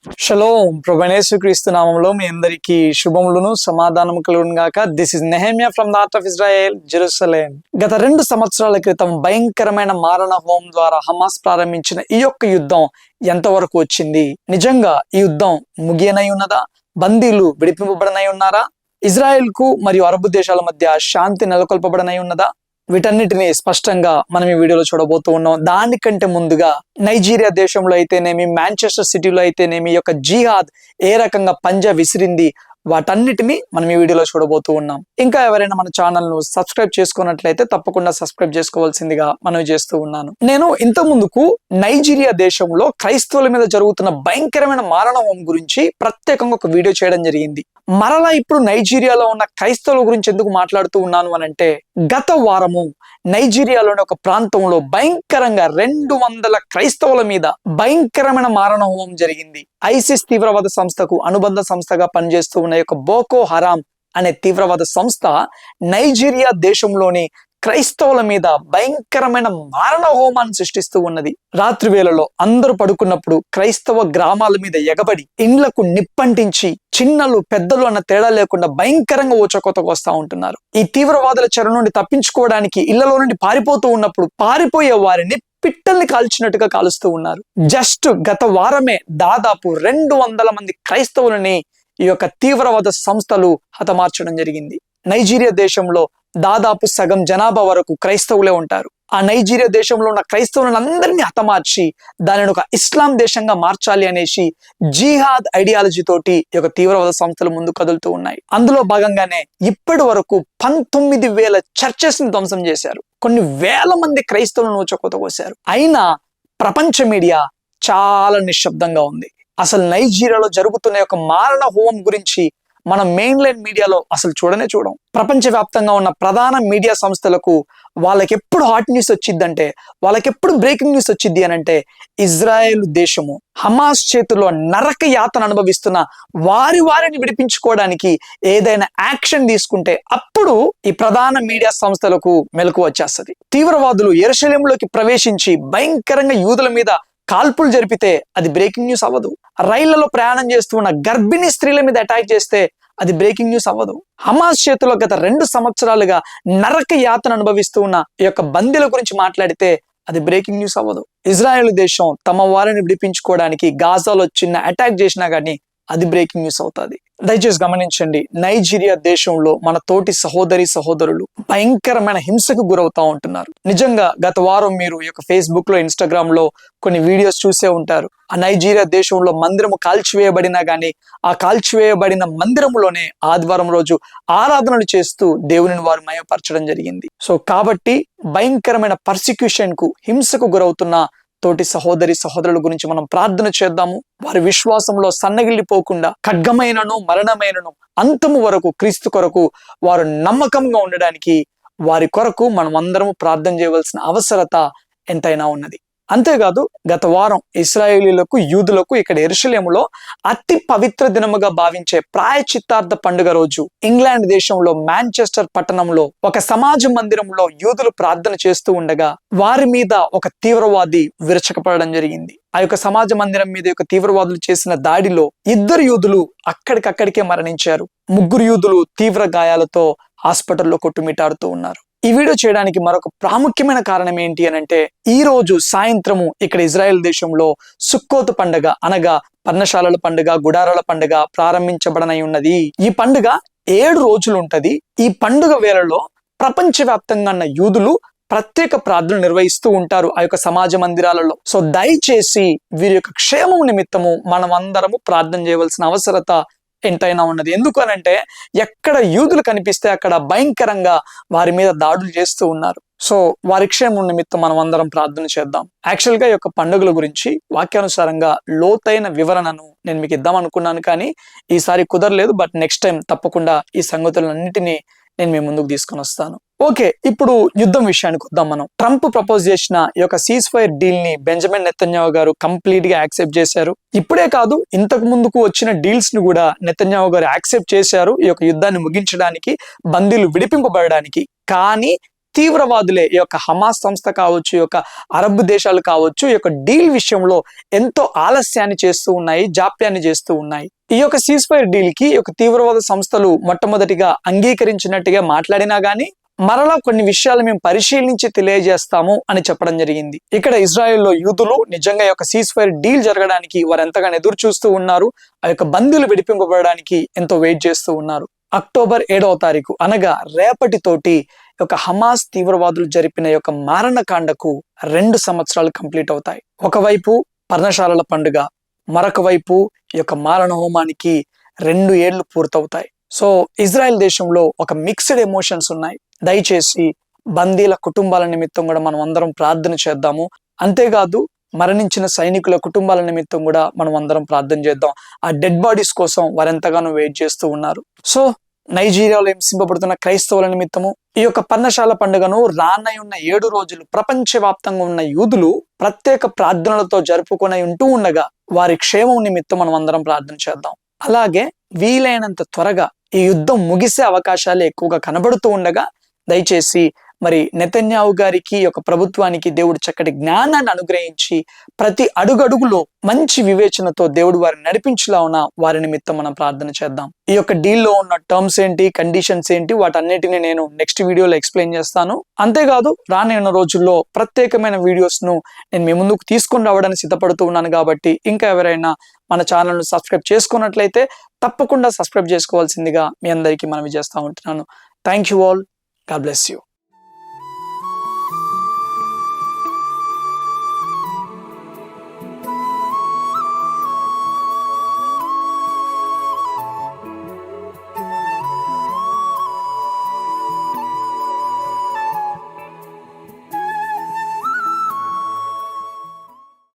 Shalom ప్రభువైన యేసుక్రీస్తు నామములో మీ అందరికీ శుభములను సమాధానము కలుగును గాక. This is Nehemiah from the art of Israel, Jerusalem. గత 2 సంవత్సరాల క్రితం భయంకరమైన మారణ హోమం ద్వారా హమాస్ ప్రారంభించిన ఈ యొక్క యుద్ధం ఎంతవరకు వచ్చింది? నిజంగా ఈ యుద్ధం ముగియనై ఉన్నదా? బందీలు విడిపింపబడనై ఉన్నారా? ఇజ్రాయెల్ కు మరియు అరబ్ దేశాల మధ్య శాంతి నెలకొల్పబడనై ఉన్నదా? వీటన్నిటిని స్పష్టంగా మనం ఈ వీడియోలో చూడబోతూ ఉన్నాం. దానికంటే ముందుగా నైజీరియా దేశంలో అయితేనేమి, మాంచెస్టర్ సిటీలో అయితేనేమి ఈ యొక్క జిహాద్ ఏ రకంగా పంజా విసిరింది, వాటన్నిటిని మనం ఈ వీడియోలో చూడబోతూ ఉన్నాం. ఇంకా ఎవరైనా మన ఛానల్ ను సబ్స్క్రైబ్ చేసుకున్నట్లయితే తప్పకుండా సబ్స్క్రైబ్ చేసుకోవాల్సిందిగా మనవి చేస్తూ ఉన్నాను. నేను ఇంత ముందుకు నైజీరియా దేశంలో క్రైస్తవుల మీద జరుగుతున్న భయంకరమైన మారణ హోమం గురించి ప్రత్యేకంగా ఒక వీడియో చేయడం జరిగింది. మరలా ఇప్పుడు నైజీరియాలో ఉన్న క్రైస్తవుల గురించి ఎందుకు మాట్లాడుతూ ఉన్నాను అనంటే, గత వారము నైజీరియాలోని ఒక ప్రాంతంలో భయంకరంగా 200 క్రైస్తవుల మీద భయంకరమైన మారణ హోమం జరిగింది. ఐసిస్ తీవ్రవాద సంస్థకు అనుబంధ సంస్థగా పనిచేస్తూ ఉన్న యొక్క బోకో హరాం అనే తీవ్రవాద సంస్థ నైజీరియా దేశంలోని క్రైస్తవుల మీద భయంకరమైన మారణ హోమాన్ని సృష్టిస్తూ ఉన్నది. రాత్రి వేళలో అందరూ పడుకున్నప్పుడు క్రైస్తవ గ్రామాల మీద ఎగబడి ఇండ్లకు నిప్పంటించి చిన్నలు పెద్దలు అన్న తేడా లేకుండా భయంకరంగా ఊచకోతకు వస్తూ ఉంటున్నారు. ఈ తీవ్రవాదుల చెర నుండి తప్పించుకోవడానికి ఇళ్లలో నుండి పారిపోతూ ఉన్నప్పుడు పారిపోయే వారిని పిట్టల్ని కాల్చినట్టుగా కాలుస్తూ ఉన్నారు. జస్ట్ గత వారమే దాదాపు 200 మంది క్రైస్తవులని ఈ యొక్క తీవ్రవాద సంస్థలు హతమార్చడం జరిగింది. నైజీరియా దేశంలో దాదాపు సగం జనాభా వరకు క్రైస్తవులే ఉంటారు. ఆ నైజీరియా దేశంలో ఉన్న క్రైస్తవులందరినీ హతమార్చి దానిని ఒక ఇస్లాం దేశంగా మార్చాలి అనేసి జిహాద్ ఐడియాలజీ తోటి ఈ యొక్క తీవ్రవాద సంస్థలు ముందు కదులుతూ ఉన్నాయి. అందులో భాగంగానే ఇప్పటి వరకు 19,000 చర్చెస్ ని ధ్వంసం చేశారు. కొన్ని వేల మంది క్రైస్తవులను ఊచకోత కోశారు. అయినా ప్రపంచ మీడియా చాలా నిశ్శబ్దంగా ఉంది. అసలు నైజీరియాలో జరుగుతున్న యొక్క మారణ హోమం గురించి మనం మెయిన్ లైన్ మీడియాలో అసలు చూడం. ప్రపంచవ్యాప్తంగా ఉన్న ప్రధాన మీడియా సంస్థలకు వాళ్ళకి ఎప్పుడు హాట్ న్యూస్ వచ్చిద్దంటే, వాళ్ళకి ఎప్పుడు బ్రేకింగ్ న్యూస్ వచ్చిద్ది అని అంటే, ఇజ్రాయెల్ దేశము హమాస్ చేతుల్లో నరక యాతన అనుభవిస్తున్న వారిని విడిపించుకోవడానికి ఏదైనా యాక్షన్ తీసుకుంటే అప్పుడు ఈ ప్రధాన మీడియా సంస్థలకు మెలకు వచ్చేస్తుంది. తీవ్రవాదులు యెరూషలేములోకి ప్రవేశించి భయంకరంగా యూదుల మీద కాల్పులు జరిపితే అది బ్రేకింగ్ న్యూస్ అవ్వదు. రైళ్లలో ప్రయాణం చేస్తూ ఉన్న గర్భిణీ స్త్రీల మీద అటాక్ చేస్తే అది బ్రేకింగ్ న్యూస్ అవ్వదు. హమాస్ చేతిలో గత 2 సంవత్సరాలుగా నరక యాతన అనుభవిస్తూ ఉన్న ఈ యొక్క బందీల గురించి మాట్లాడితే అది బ్రేకింగ్ న్యూస్ అవ్వదు. ఇజ్రాయెల్ దేశం తమ వారిని విడిపించుకోవడానికి గాజాలో చిన్న అటాక్ చేసినా కానీ అది బ్రేకింగ్ న్యూస్ అవుతుంది. దయచేసి గమనించండి, నైజీరియా దేశంలో మన తోటి సహోదరులు భయంకరమైన హింసకు గురవుతా ఉంటున్నారు. నిజంగా గత వారం మీరు ఈ యొక్క ఫేస్బుక్ లో, ఇన్స్టాగ్రామ్ లో కొన్ని వీడియోస్ చూసే ఉంటారు. ఆ నైజీరియా దేశంలో మందిరము కాల్చివేయబడినా గానీ ఆ కాల్చివేయబడిన మందిరములోనే ఆదివారం రోజు ఆరాధనలు చేస్తూ దేవుని వారు మయపరచడం జరిగింది. సో కాబట్టి భయంకరమైన పర్సిక్యూషన్ కు, హింసకు గురవుతున్న తోటి సహోదరుల గురించి మనం ప్రార్థన చేద్దాము. వారి విశ్వాసంలో సన్నగిల్లిపోకుండా ఖడ్గమైనను మరణమైనను అంతము వరకు క్రీస్తు కొరకు వారు నమ్మకంగా ఉండడానికి వారి కొరకు మనం అందరము ప్రార్థన చేయవలసిన అవసరత ఎంతైనా ఉన్నది. అంతేకాదు, గత వారం ఇశ్రాయేలీలకు, యూదులకు ఇక్కడ యెరూషలేములో అతి పవిత్ర దినముగా భావించే ప్రాయచిత్తార్థ పండుగ రోజు ఇంగ్లాండ్ దేశంలో మాంచెస్టర్ పట్టణంలో ఒక సమాజ మందిరంలో యూదులు ప్రార్థన చేస్తూ ఉండగా వారి మీద ఒక తీవ్రవాది విరచకపడడం జరిగింది. ఆ యొక్క సమాజ మందిరం మీద యొక్క తీవ్రవాదులు చేసిన దాడిలో 2 యూదులు అక్కడికక్కడికే మరణించారు. 3 యూదులు తీవ్ర గాయాలతో హాస్పిటల్లో కొట్టుమిట్టాడుతూ ఉన్నారు. ఈ వీడియో చేయడానికి మరొక ప్రాముఖ్యమైన కారణం ఏంటి అని అంటే, ఈ రోజు సాయంత్రము ఇక్కడ ఇజ్రాయెల్ దేశంలో సుక్కోతు పండుగ అనగా పర్ణశాలల పండుగ, గుడారాల పండుగ ప్రారంభించబడనై ఉన్నది. ఈ పండుగ 7 రోజులు ఉంటది. ఈ పండుగ వేళలో ప్రపంచవ్యాప్తంగా ఉన్న యూదులు ప్రత్యేక ప్రార్థనలు నిర్వహిస్తూ ఉంటారు ఆ యొక్క సమాజ మందిరాలలో. సో దయచేసి వీరి యొక్క క్షేమం నిమిత్తము మనం అందరము ప్రార్థన చేయవలసిన అవసరత ఎంతైనా ఉన్నది. ఎందుకు అనంటే, ఎక్కడ యూదులు కనిపిస్తే అక్కడ భయంకరంగా వారి మీద దాడులు చేస్తూ ఉన్నారు. సో వారి క్షేమం నిమిత్తం మనం అందరం ప్రార్థన చేద్దాం. యాక్చువల్ గా ఈ యొక్క పండుగల గురించి వాక్యానుసారంగా లోతైన వివరణను నేను మీకు ఇద్దాం అనుకున్నాను, కానీ ఈసారి కుదరలేదు. బట్ నెక్స్ట్ టైం తప్పకుండా ఈ సంగతులన్నింటినీ నేను మీ ముందుకు తీసుకొని వస్తాను. ఓకే, ఇప్పుడు యుద్ధం విషయానికి వద్దాం. మనం ట్రంప్ ప్రపోజ్ చేసిన ఈ యొక్క సీజ్ ఫైర్ డీల్ ని బెంజమిన్ నెతన్యాహు గారు కంప్లీట్ గా యాక్సెప్ట్ చేశారు. ఇప్పుడే కాదు, ఇంతకు ముందుకు వచ్చిన డీల్స్ ని కూడా నెతన్యాహు గారు యాక్సెప్ట్ చేశారు ఈ యొక్క యుద్ధాన్ని ముగించడానికి, బందీలు విడిపింపబడడానికి. కానీ తీవ్రవాదులే ఈ యొక్క హమాస్ సంస్థ కావచ్చు, ఈ యొక్క అరబ్ దేశాలు కావచ్చు, ఈ యొక్క డీల్ విషయంలో ఎంతో ఆలస్యాన్ని చేస్తూ ఉన్నాయి, జాప్యాన్ని చేస్తూ ఉన్నాయి. ఈ యొక్క సీజ్ ఫైర్ డీల్ కి ఈ యొక్క తీవ్రవాద సంస్థలు మొట్టమొదటిగా అంగీకరించినట్టుగా మాట్లాడినా గానీ మరలా కొన్ని విషయాలు మేము పరిశీలించి తెలియజేస్తాము అని చెప్పడం జరిగింది. ఇక్కడ ఇజ్రాయెల్లో యూదులు నిజంగా ఈ యొక్క సీజ్ ఫైర్ డీల్ జరగడానికి వారు ఎంతగానో ఎదురు చూస్తూ ఉన్నారు. ఆ యొక్క బందీలు విడిపింపబడడానికి ఎంతో వెయిట్ చేస్తూ ఉన్నారు. అక్టోబర్ 7వ తారీఖు అనగా రేపటితోటి యొక్క హమాస్ తీవ్రవాదులు జరిపిన యొక్క మారణకాండకు 2 సంవత్సరాలు కంప్లీట్ అవుతాయి. ఒకవైపు పర్ణశాలల పండుగ, మరొక వైపు ఈ యొక్క మారణ హోమానికి 2 ఏళ్లు పూర్తవుతాయి. సో ఇజ్రాయెల్ దేశంలో ఒక మిక్స్డ్ ఎమోషన్స్ ఉన్నాయి. దయచేసి బందీల కుటుంబాల నిమిత్తం కూడా మనం అందరం ప్రార్థన చేద్దాము. అంతేకాదు మరణించిన సైనికుల కుటుంబాల నిమిత్తం కూడా మనం అందరం ప్రార్థన చేద్దాం. ఆ డెడ్ బాడీస్ కోసం వారెంతగానో వెయిట్ చేస్తూ ఉన్నారు. సో నైజీరియాలో హింసింపబడుతున్న క్రైస్తవుల నిమిత్తము ఈ యొక్క పర్ణశాల పండుగను రానయ్యున్న 7 రోజులు ప్రపంచవ్యాప్తంగా ఉన్న యూదులు ప్రత్యేక ప్రార్థనలతో జరుపుకొని ఉంటూ ఉండగా వారి క్షేమం నిమిత్తం మనం అందరం ప్రార్థన చేద్దాం. అలాగే వీలైనంత త్వరగా ఈ యుద్ధం ముగిసే అవకాశాలు ఎక్కువగా కనబడుతూ ఉండగా దయచేసి మరి నెతన్యాహు గారికి యొక్క ప్రభుత్వానికి దేవుడు చక్కటి జ్ఞానాన్ని అనుగ్రహించి ప్రతి అడుగడుగులో మంచి వివేచనతో దేవుడు వారిని నడిపించేలా ఉన్న వారి నిమిత్తం మనం ప్రార్థన చేద్దాం. ఈ యొక్క డీల్లో ఉన్న టర్మ్స్ ఏంటి, కండిషన్స్ ఏంటి, వాటన్నిటిని నేను నెక్స్ట్ వీడియోలో ఎక్స్ప్లెయిన్ చేస్తాను. అంతేకాదు రానున్న రోజుల్లో ప్రత్యేకమైన వీడియోస్ ను నేను మీ ముందుకు తీసుకొని రావడానికి సిద్ధపడుతూ ఉన్నాను. కాబట్టి ఇంకా ఎవరైనా మన ఛానల్ను సబ్స్క్రైబ్ చేసుకున్నట్లయితే తప్పకుండా సబ్స్క్రైబ్ చేసుకోవాల్సిందిగా మీ అందరికీ మనవి చేస్తూ ఉంటున్నాను. Thank you all. God bless you.